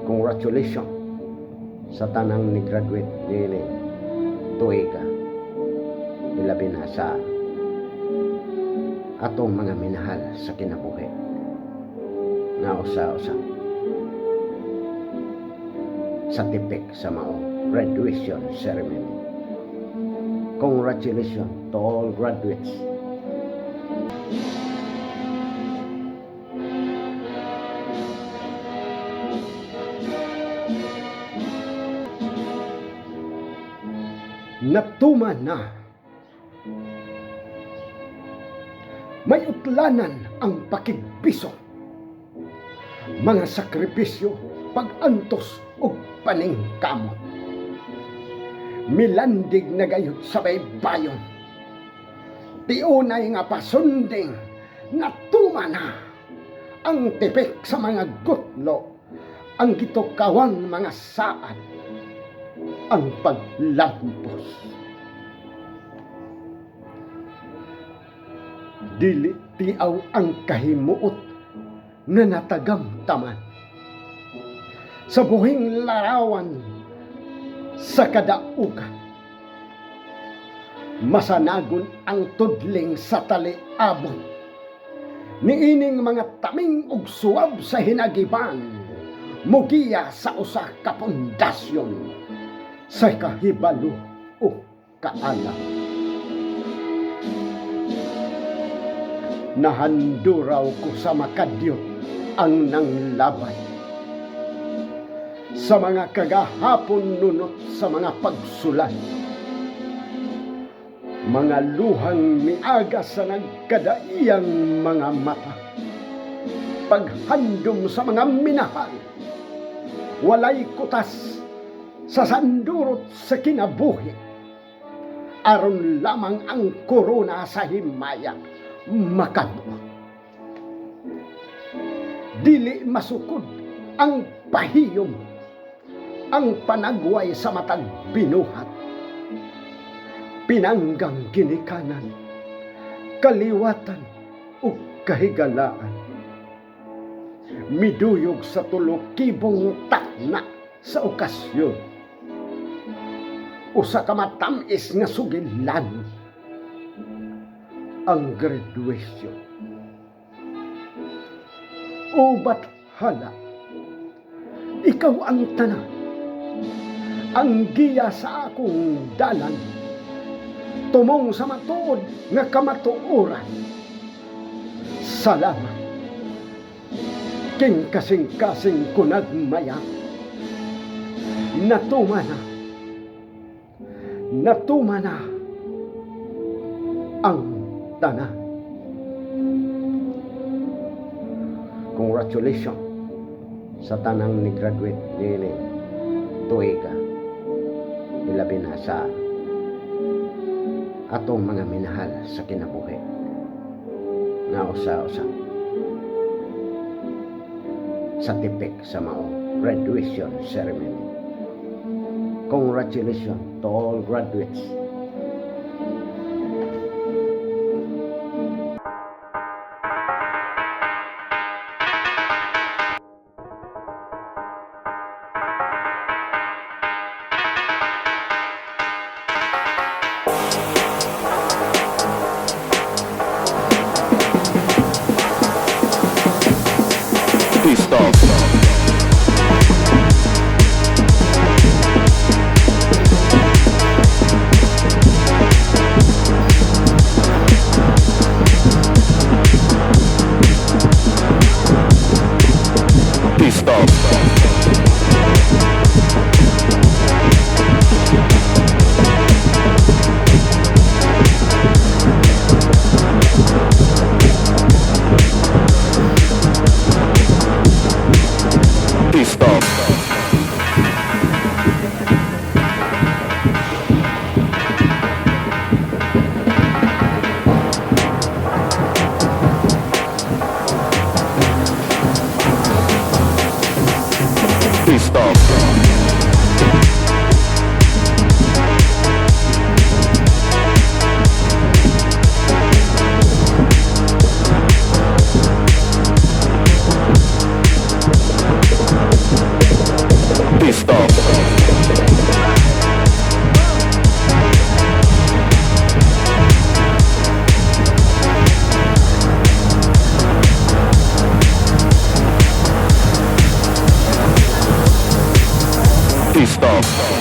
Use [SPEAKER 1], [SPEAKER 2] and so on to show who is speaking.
[SPEAKER 1] Congratulations sa tanang ni graduate nini tuiga ilabi na sa atong mga minahal sa kinabuhi nga usa-usa sa tipik sa maong graduation ceremony. Congratulations to all graduates. Natuman na. May utlanan ang pakigbiso, mga sakripisyo, pagantos ug paningkamot. Milandig na gayud sa baybayon. Tiunay nga pasunding natuman na ang tipik sa mga gutlo, ang gitukawang mga saad, ang paglampos. Dili tiaw ang kahimuot na natagamtaman sa buhing larawan sa kadaugan. Masanagon ang tudling sa taliabot niining mga taming ug suwab sa hinagiban, mugiya sa usa ka pundasyon sa kahibalo o kaalam. Nahanduraw ko sa makadyot ang nanglabay sa mga kagahapon nunot sa mga pagsulat, mga luhang miaga sa nagkadaiyang mga mata, paghandom sa mga minahal, walay kutas sa sandurot sa kinabuhi, aron lamang ang korona sa himaya makabuo. Dili masukod ang pahiyom, ang panagway sa matag binuhat, pinanggang ginikanan, kaliwatan ug kahigalaan, miduyog sa tulokibong takna sa okasyon, usa ka matamis nga sugilan, ang graduation. Ubat hala, ikaw ang tanan, ang giya sa akong dalan, tumong sa matuod nga kamatuoran. Salamat, king kasing-kasing kunagmaya. Natuma na ang tanan. Congratulations sa tanang ni graduate nini tuiga ilabi na sa atong mga minahal sa kinabuhi nga usa-usa sa tipik sa maong graduation ceremony. Congratulations to all graduates.
[SPEAKER 2] artista